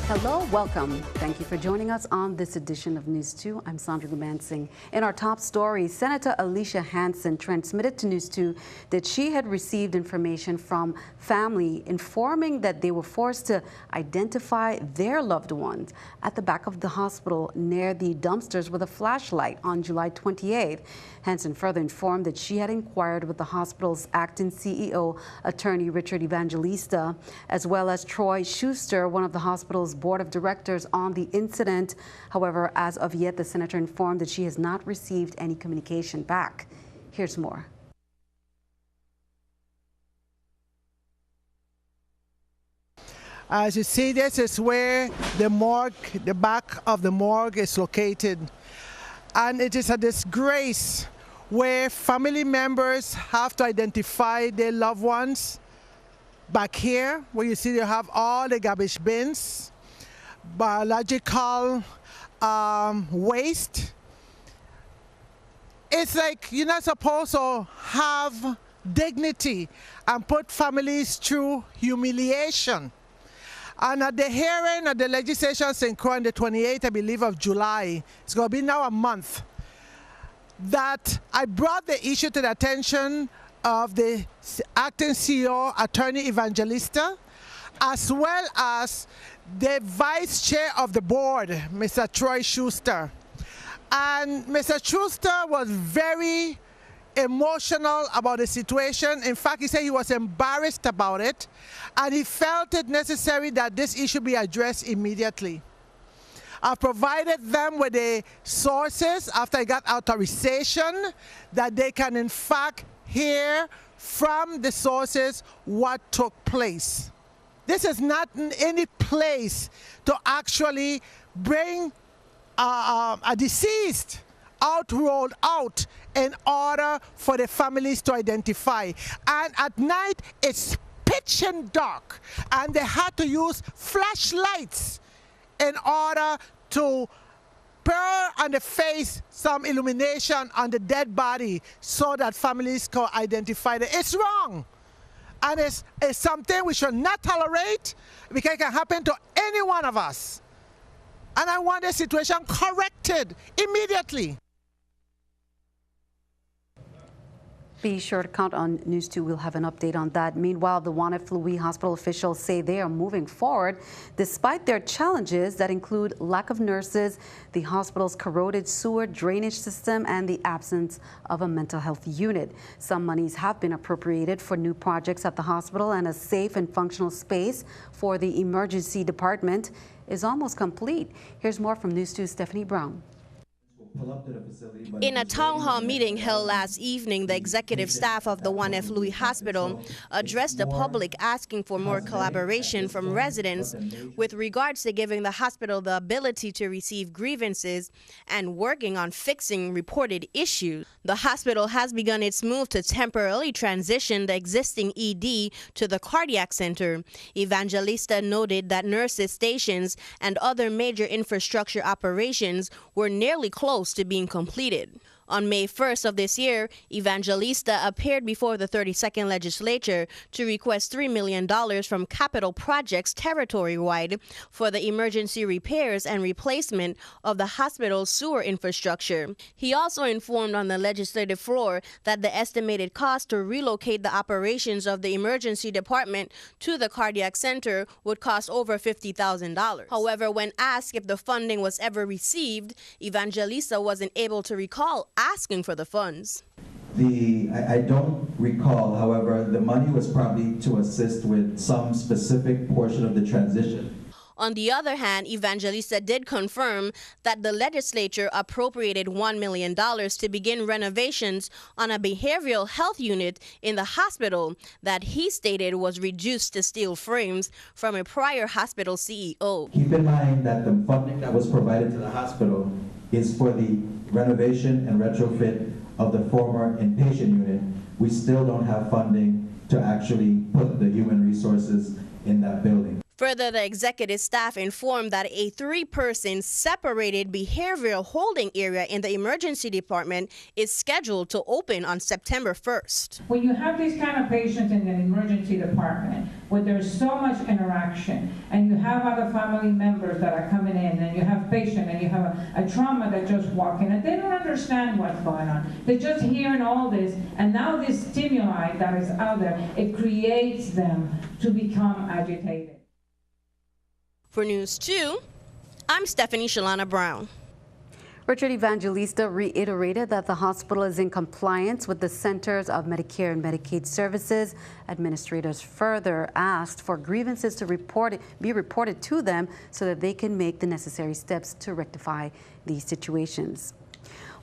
Hello, welcome. Thank you for joining us on this edition of News 2. I'm Sandra Gumansing. In our top story, Senator Alicia Hansen transmitted to News 2 that she had received information from family informing that they were forced to identify their loved ones at the back of the hospital near the dumpsters with a flashlight on July 28th. Hansen further informed that she had inquired with the hospital's acting CEO, attorney Richard Evangelista, as well as Troy Schuster, one of the hospital's board of directors, on the incident. However, as of yet, the senator informed that she has not received any communication back. Here's more. As you see, this is where the morgue, the back of the morgue is located. And it is a disgrace where family members have to identify their loved ones. Back here, where you see you have all the garbage bins, biological waste. It's like you're not supposed to have dignity and put families through humiliation. And at the hearing of the legislation on the 28th, I believe, of July, it's going to be now a month, that I brought the issue to the attention of the acting CEO, attorney Evangelista, as well as the vice chair of the board, Mr. Troy Schuster. And Mr. Schuster was very emotional about the situation. In fact, he said he was embarrassed about it, and he felt it necessary that this issue be addressed immediately. I provided them with the sources after I got authorization that they can in fact hear from the sources what took place. This is not any place to actually bring a deceased rolled out in order for the families to identify. And at night, it's pitch and dark, and they had to use flashlights in order to pour on the face some illumination on the dead body so that families could identify it. It's wrong. And it's something we should not tolerate, because it can happen to any one of us. And I want the situation corrected immediately. Be sure to count on News 2. We'll have an update on that. Meanwhile, the Juan F. Louis Hospital officials say they are moving forward despite their challenges that include lack of nurses, the hospital's corroded sewer drainage system, and the absence of a mental health unit. Some monies have been appropriated for new projects at the hospital, and a safe and functional space for the emergency department is almost complete. Here's more from News 2's Stephanie Brown. In a town hall meeting held last evening, the executive staff of the Juan F. Louis Hospital addressed the public asking for more collaboration from residents with regards to giving the hospital the ability to receive grievances and working on fixing reported issues. The hospital has begun its move to temporarily transition the existing ED to the cardiac center. Evangelista noted that nurses stations and other major infrastructure operations were nearly close to being completed. On May 1st of this year, Evangelista appeared before the 32nd legislature to request $3 million from capital projects territory-wide for the emergency repairs and replacement of the hospital's sewer infrastructure. He also informed on the legislative floor that the estimated cost to relocate the operations of the emergency department to the cardiac center would cost over $50,000. However, when asked if the funding was ever received, Evangelista wasn't able to recall asking for the funds. I don't recall, however, the money was probably to assist with some specific portion of the transition. On the other hand, Evangelista did confirm that the legislature appropriated $1 million to begin renovations on a behavioral health unit in the hospital that he stated was reduced to steel frames from a prior hospital CEO. Keep in mind that the funding that was provided to the hospital is for the renovation and retrofit of the former inpatient unit. We still don't have funding to actually put the human resources in that building. Further, the executive staff informed that a 3-person separated behavioral holding area in the emergency department is scheduled to open on September 1st. When you have these kind of patients in the emergency department, where there's so much interaction, and you have other family members that are coming in, and you have patients, and you have a trauma that just walk in, and they don't understand what's going on. They're just hearing all this, and now this stimuli that is out there, it creates them to become agitated. For News 2, I'm Stephanie Shalana Brown. Richard Evangelista reiterated that the hospital is in compliance with the Centers of Medicare and Medicaid Services. Administrators further asked for grievances to be reported to them so that they can make the necessary steps to rectify these situations.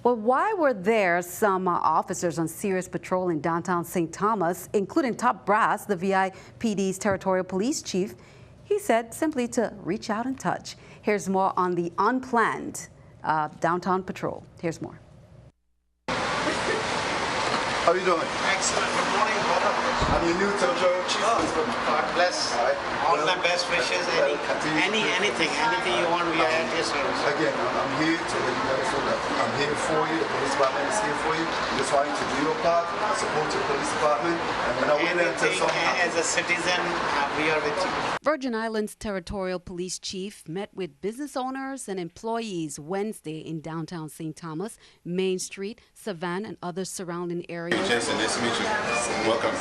Well, why were there some officers on serious patrol in downtown St. Thomas, including top brass, the VIPD's territorial police chief? He said simply to reach out and touch. Here's more on the unplanned downtown patrol. Here's more. How are you doing? Excellent. Good morning, brother. I'm your new territorial chief. God bless. All my best wishes. Anything you want, we are at your service. Again, I'm here to let you guys know that I'm here for you. The police department is here for you. Just want you to do your part, support your police department, and we're not waiting until something happens. As a citizen, we are with you. Virgin Islands Territorial Police Chief met with business owners and employees Wednesday in downtown St. Thomas, Main Street, Savannah, and other surrounding areas. Jensen, nice to meet you. Welcome. Welcome.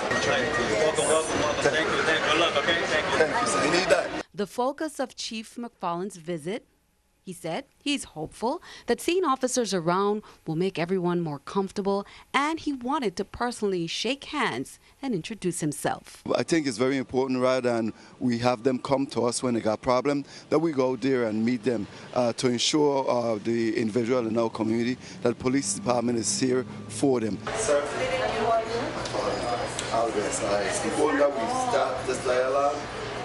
Thank you. Good luck, okay? Thank you. Thank you, sir. You need that. The focus of Chief McFarland's visit, he said, he's hopeful that seeing officers around will make everyone more comfortable, and he wanted to personally shake hands and introduce himself. I think it's very important, rather than we have them come to us when they got a problem, that we go there and meet them to ensure the individual in our community that the police department is here for them. Sir, it's important that we start this dialogue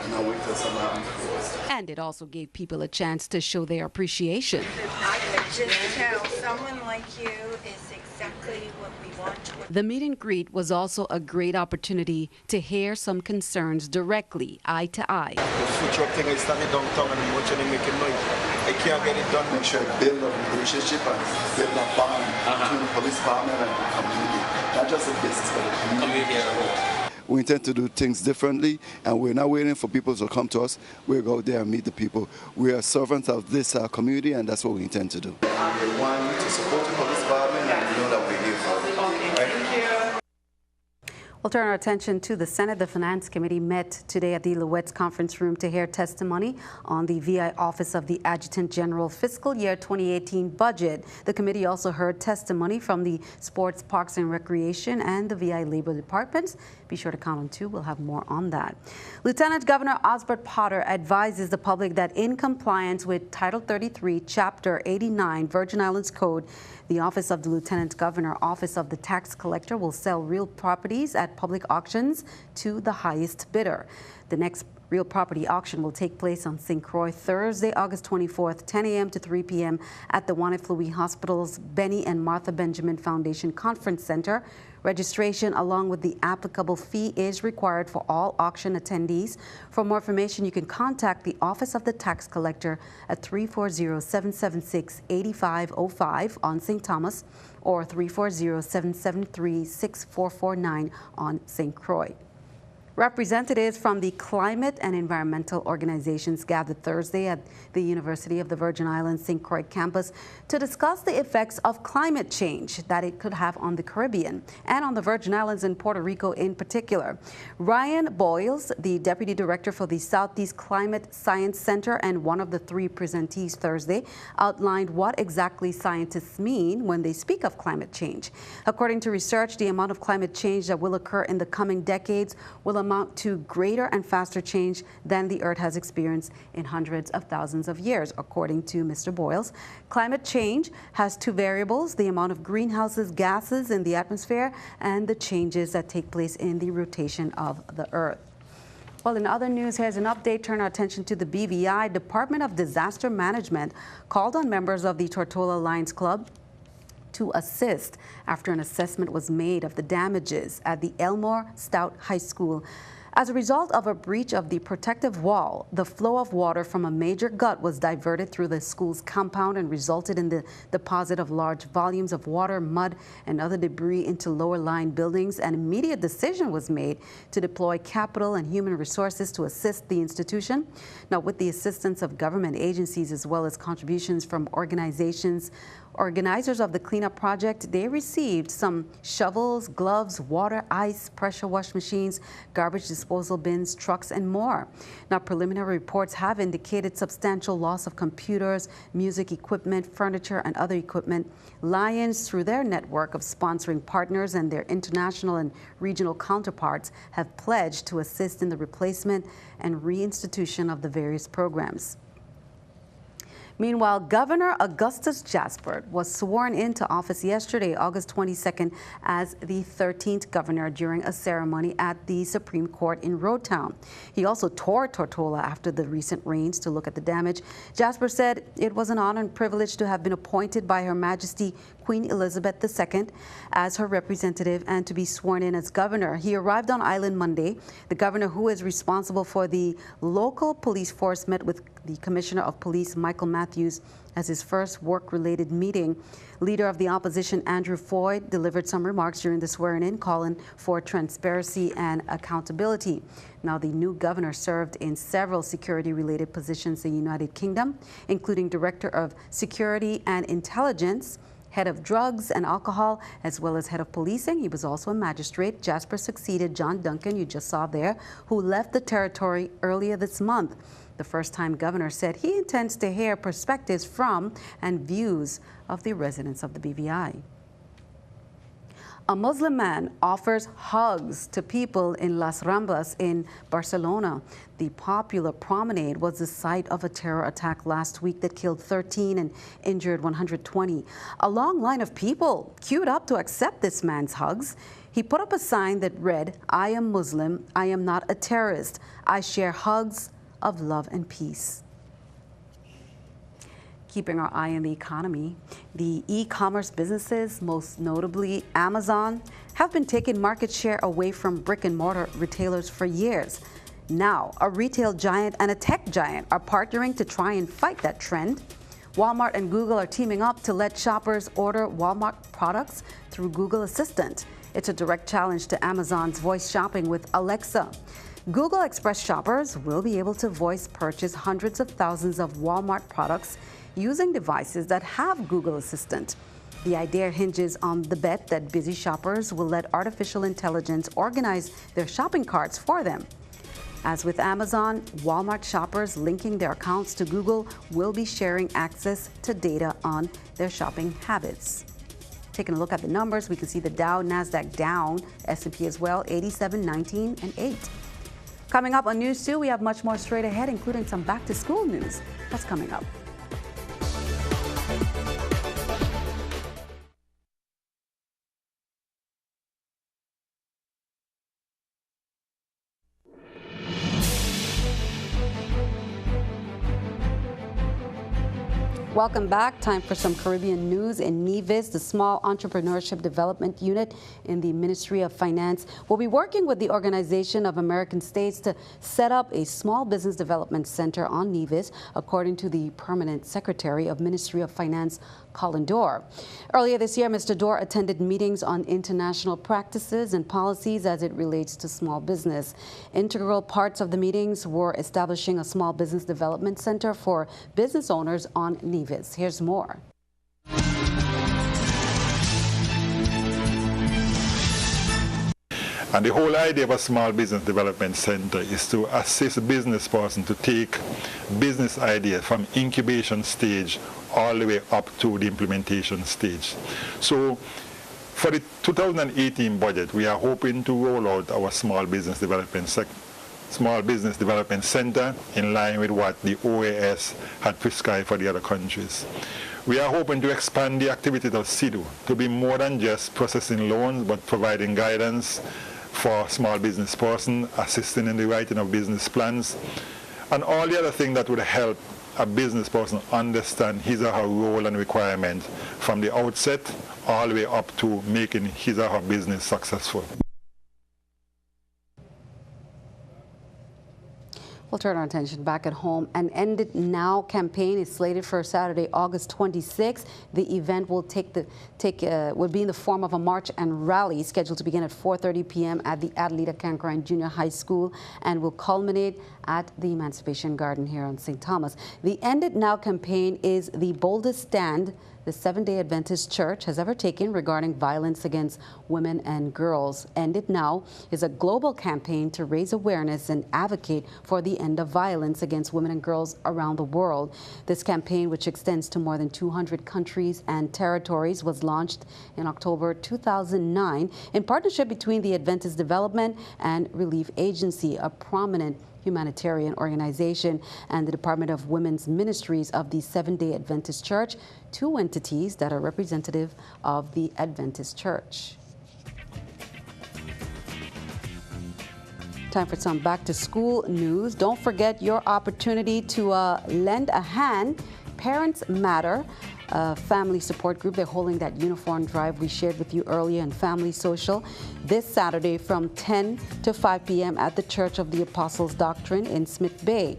and not wait till something happens for us. And it also gave people a chance to show their appreciation. I could just tell someone like you is exactly what we want. The meet and greet was also a great opportunity to hear some concerns directly, eye to eye. The food truck thing is starting downtown and much and making noise. I can't get it done. Make sure to build a relationship and build a bond between the police department and the community. Not just a business, but a community as a whole. We intend to do things differently, and we're not waiting for people to come to us. We'll go there and meet the people. We are servants of this community, and that's what we intend to do. We want you to support the police department, and we know that we're here for you. Okay, thank you. We'll turn our attention to the Senate. The Finance Committee met today at the Louette's conference room to hear testimony on the VI Office of the Adjutant General fiscal year 2018 budget. The committee also heard testimony from the Sports, Parks and Recreation and the VI Labor Departments. Be sure to count on 2. We'll have more on that. Lieutenant Governor Osbert Potter advises the public that in compliance with Title 33, Chapter 89, Virgin Islands Code, the Office of the Lieutenant Governor, Office of the Tax Collector will sell real properties at public auctions to the highest bidder. The next real property auction will take place on St. Croix Thursday, August 24th, 10 a.m. to 3 p.m. at the Juan F. Louis Hospital's Benny and Martha Benjamin Foundation Conference Center. Registration along with the applicable fee is required for all auction attendees. For more information, you can contact the Office of the Tax Collector at 340-776-8505 on St. Thomas or 340-773-6449 on St. Croix. Representatives from the climate and environmental organizations gathered Thursday at the University of the Virgin Islands St. Croix campus to discuss the effects of climate change that it could have on the Caribbean and on the Virgin Islands and Puerto Rico in particular. Ryan Boyles, the Deputy Director for the Southeast Climate Science Center and one of the 3 presentees Thursday, outlined what exactly scientists mean when they speak of climate change. According to research, the amount of climate change that will occur in the coming decades will amount to greater and faster change than the Earth has experienced in hundreds of thousands of years. According to Mr. Boyles, climate change has 2 variables: the amount of greenhouse gases in the atmosphere and the changes that take place in the rotation of the Earth. Well, in other news, here's an update. Turn our attention to the BVI. Department of Disaster Management called on members of the Tortola Lions Club to assist after an assessment was made of the damages at the Elmore Stout High School As a result of a breach of the protective wall, the flow of water from a major gut was diverted through the school's compound and resulted in the deposit of large volumes of water, mud, and other debris into lower-lying buildings. An immediate decision was made to deploy capital and human resources to assist the institution. Now, with the assistance of government agencies as well as contributions from organizers of the cleanup project, they received some shovels, gloves, water, ice, pressure wash machines, garbage disposal bins, trucks, and more. Now, preliminary reports have indicated substantial loss of computers, music equipment, furniture, and other equipment. Lions, through their network of sponsoring partners and their international and regional counterparts, have pledged to assist in the replacement and reinstitution of the various programs. Meanwhile, Governor Augustus Jasper was sworn into office yesterday, August 22nd, as the 13th governor during a ceremony at the Supreme Court in Roadtown. He also toured Tortola after the recent rains to look at the damage. Jasper said it was an honor and privilege to have been appointed by Her Majesty Queen Elizabeth II as her representative and to be sworn in as governor. He arrived on island Monday. The governor, who is responsible for the local police force, met with the Commissioner of Police, Michael Matthews, as his first work-related meeting. Leader of the opposition, Andrew Foy, delivered some remarks during the swearing-in, calling for transparency and accountability. Now, the new governor served in several security-related positions in the United Kingdom, including Director of Security and Intelligence, Head of Drugs and Alcohol, as well as Head of Policing. He was also a magistrate. Jasper succeeded John Duncan, you just saw there, who left the territory earlier this month. The first-time governor said he intends to hear perspectives from and views of the residents of the BVI. A Muslim man offers hugs to people in Las Ramblas in Barcelona. The popular promenade was the site of a terror attack last week that killed 13 and injured 120. A long line of people queued up to accept this man's hugs. He put up a sign that read, "I am Muslim, I am not a terrorist. I share hugs of love and peace." Keeping our eye on the economy, the e-commerce businesses, most notably Amazon, have been taking market share away from brick-and-mortar retailers for years. Now, a retail giant and a tech giant are partnering to try and fight that trend. Walmart and Google are teaming up to let shoppers order Walmart products through Google Assistant. It's a direct challenge to Amazon's voice shopping with Alexa. Google Express shoppers will be able to voice purchase hundreds of thousands of Walmart products using devices that have Google Assistant. The idea hinges on the bet that busy shoppers will let artificial intelligence organize their shopping carts for them. As with Amazon, Walmart shoppers linking their accounts to Google will be sharing access to data on their shopping habits. Taking a look at the numbers, we can see the Dow, NASDAQ down, S&P as well, 87, 19, and 8. Coming up on News 2, we have much more straight ahead, including some back-to-school news. That's coming up. Welcome back. Time for some Caribbean news. In NEWS, the Small Entrepreneurship Development Unit in the Ministry of Finance, will be working with the Organization of American States to set up a small business development center on NEWS, according to the Permanent Secretary of Ministry of Finance, Colin Dorr. Earlier this year, Mr. Dorr attended meetings on international practices and policies as it relates to small business. Integral parts of the meetings were establishing a small business development center for business owners on NEWS. Here's more. And the whole idea of a small business development center is to assist a business person to take business idea from incubation stage all the way up to the implementation stage. So for the 2018 budget, we are hoping to roll out our small business development center in line with what the OAS had prescribed for the other countries. We are hoping to expand the activities of CIDU to be more than just processing loans, but providing guidance for small business person, assisting in the writing of business plans, and all the other things that would help a business person understand his or her role and requirement from the outset all the way up to making his or her business successful. We'll turn our attention back at home. An End It Now campaign is slated for Saturday, August 26th. The event will would be in the form of a march and rally scheduled to begin at 4:30 p.m. at the Adelita Cancrine Junior High School and will culminate at the Emancipation Garden here on St. Thomas. The End It Now campaign is the boldest stand the Seventh-day Adventist Church has ever taken regarding violence against women and girls. End It Now is a global campaign to raise awareness and advocate for the end of violence against women and girls around the world. This campaign, which extends to more than 200 countries and territories, was launched in October 2009 in partnership between the Adventist Development and Relief Agency, a prominent humanitarian organization, and the Department of Women's Ministries of the Seventh-day Adventist Church, two entities that are representative of the Adventist Church. Time for some back-to-school news. Don't forget your opportunity to lend a hand. Parents Matter, a family support group. They're holding that uniform drive we shared with you earlier in Family Social this Saturday from 10 to 5 p.m. at the Church of the Apostles' Doctrine in Smith Bay.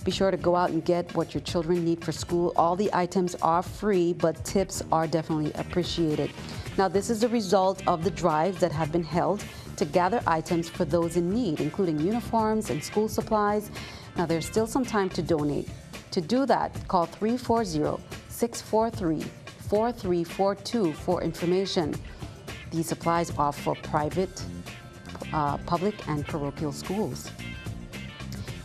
Be sure to go out and get what your children need for school. All the items are free, but tips are definitely appreciated. Now, this is the result of the drives that have been held to gather items for those in need, including uniforms and school supplies. Now, there's still some time to donate. To do that, call 340-643-4342 for information. These supplies are for private, public, and parochial schools.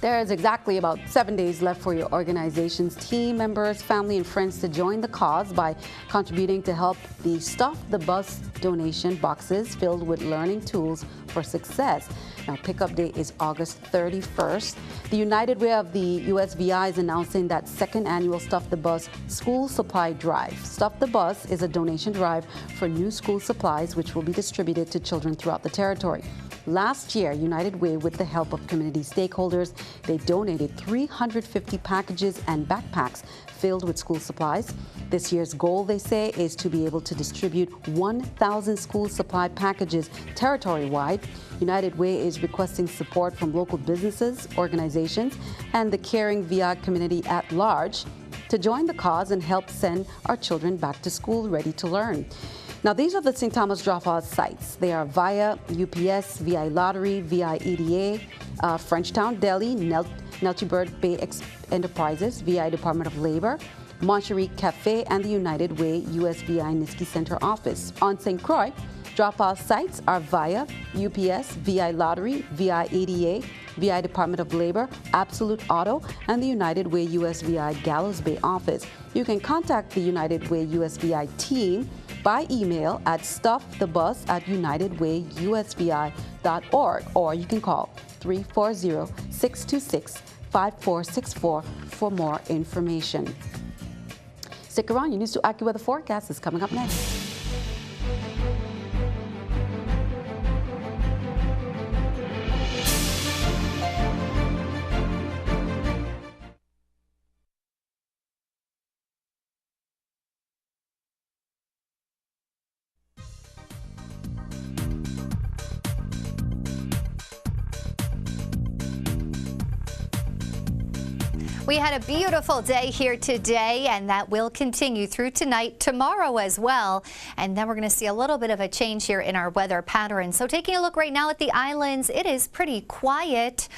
There is exactly about 7 days left for your organization's team members, family, and friends to join the cause by contributing to help the Stuff the Bus donation boxes filled with learning tools for success. Now, pickup date is August 31st. The United Way of the USVI is announcing that second annual Stuff the Bus school supply drive. Stuff the Bus is a donation drive for new school supplies, which will be distributed to children throughout the territory. Last year, United Way, with the help of community stakeholders, they donated 350 packages and backpacks filled with school supplies. This year's goal, they say, is to be able to distribute 1,000 school supply packages territory-wide. United Way is requesting support from local businesses, organizations, and the caring VI community at large to join the cause and help send our children back to school ready to learn. Now, these are the St. Thomas drop-off sites. They are via UPS, VI Lottery, VI EDA, Frenchtown Deli, Nelchibird Bay Enterprises, VI Department of Labor, Moncherie Cafe, and the United Way USVI Niski Center office. On St. Croix, drop-off sites are via UPS, VI Lottery, VI EDA, VI Department of Labor, Absolute Auto, and the United Way USVI Gallows Bay office. You can contact the United Way USVI team by email at stuffthebus@unitedwayusvi.org, or you can call 340-626-5464 for more information. Stick around. Your News 2 AccuWeather forecast is coming up next. We had a beautiful day here today, and that will continue through tonight, tomorrow as well. And then we're going to see a little bit of a change here in our weather pattern. So taking a look right now at the islands, it is pretty quiet.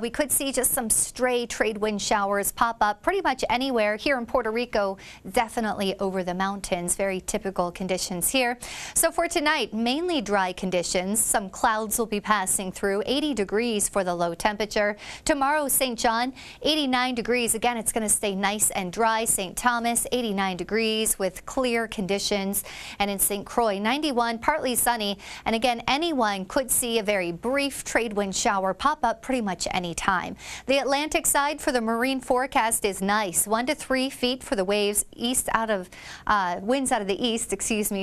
We could see just some stray trade wind showers pop up pretty much anywhere. Here in Puerto Rico, definitely over the mountains. Very typical conditions here. So for tonight, mainly dry conditions. Some clouds will be passing through. 80 degrees for the low temperature. Tomorrow, St. John, 89 degrees. Again, it's going to stay nice and dry. St. Thomas, 89 degrees with clear conditions. And in St. Croix, 91, partly sunny. And again, anyone could see a very brief trade wind shower pop up pretty much any time. The Atlantic side for the marine forecast is nice. 1 to 3 feet for the waves, winds out of the east,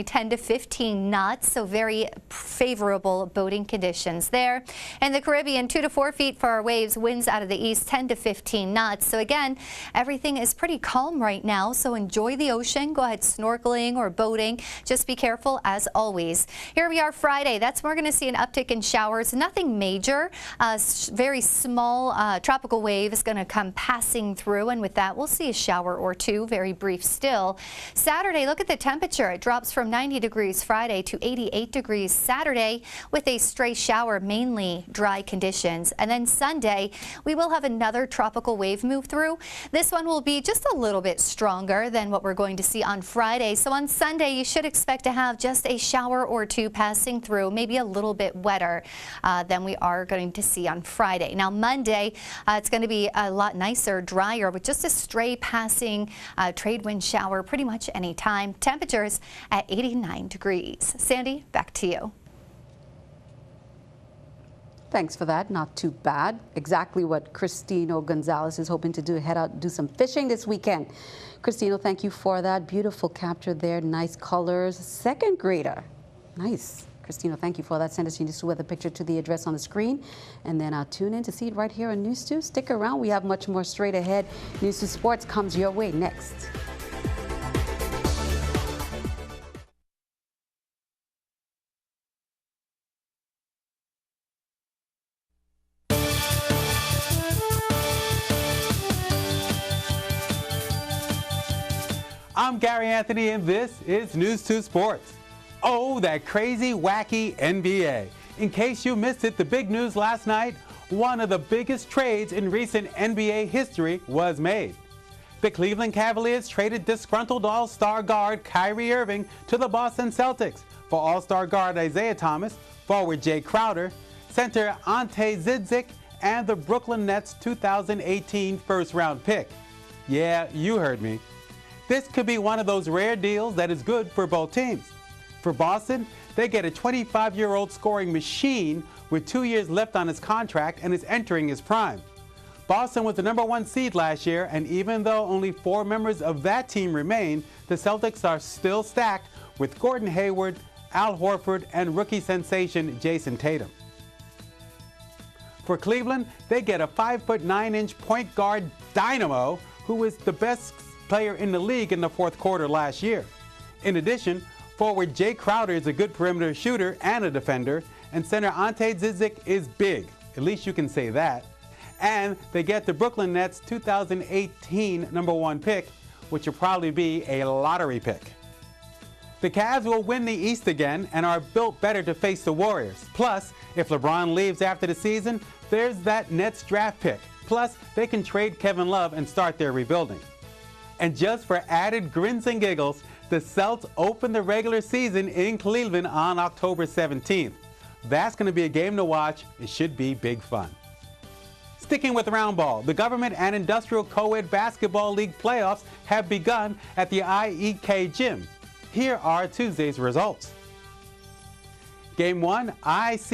10 to 15 knots. So very favorable boating conditions there. And the Caribbean, 2 to 4 feet for our waves, winds out of the east, 10 to 15 knots. So again, everything is pretty calm right now, so enjoy the ocean. Go ahead snorkeling or boating. Just be careful as always. Here we are Friday. That's when we're going to see an uptick in showers. Nothing major. Very small tropical wave is going to come passing through, and with that we'll see a shower or two, very brief still. Saturday, look at the temperature. It drops from 90 degrees Friday to 88 degrees Saturday with a stray shower, mainly dry conditions. And then Sunday, we will have another tropical wave move through. This one will be just a little bit stronger than what we're going to see on Friday. So on Sunday, you should expect to have just a shower or two passing through, maybe a little bit wetter than we are going to see on Friday. Now Monday, it's going to be a lot nicer, drier, with just a stray passing trade wind shower pretty much any time. Temperatures at 89 degrees. Sandy, back to you. Thanks for that. Not too bad. Exactly what Cristino Gonzalez is hoping to do. Head out and do some fishing this weekend. Cristino, thank you for that. Beautiful capture there. Nice colors. Second grader. Nice. Cristino, thank you for that. Send us your News2 weather picture to the address on the screen. And then tune in to see it right here on News2. Stick around. We have much more straight ahead. News2 Sports comes your way next. I'm Gary Anthony, and this is News2 Sports. Oh, that crazy, wacky NBA. In case you missed it, the big news last night, one of the biggest trades in recent NBA history was made. The Cleveland Cavaliers traded disgruntled All-Star guard Kyrie Irving to the Boston Celtics for All-Star guard Isaiah Thomas, forward Jay Crowder, center Ante Zizic, and the Brooklyn Nets 2018 first-round pick. Yeah, you heard me. This could be one of those rare deals that is good for both teams. For Boston, they get a 25-year-old scoring machine with 2 years left on his contract and is entering his prime. Boston was the #1 seed last year, and even though only 4 members of that team remain, the Celtics are still stacked with Gordon Hayward, Al Horford, and rookie sensation Jason Tatum. For Cleveland, they get a 5'9" point guard dynamo who was the best player in the league in the fourth quarter last year. In addition, forward Jay Crowder is a good perimeter shooter and a defender, and center Ante Zizic is big. At least you can say that. And they get the Brooklyn Nets 2018 #1 pick, which will probably be a lottery pick. The Cavs will win the East again and are built better to face the Warriors. Plus, if LeBron leaves after the season, there's that Nets draft pick. Plus, they can trade Kevin Love and start their rebuilding. And just for added grins and giggles, the Celts open the regular season in Cleveland on October 17th. That's going to be a game to watch. It should be big fun. Sticking with round ball, the Government and Industrial Co-ed Basketball League playoffs have begun at the IEK Gym. Here are Tuesday's results. Game 1, IC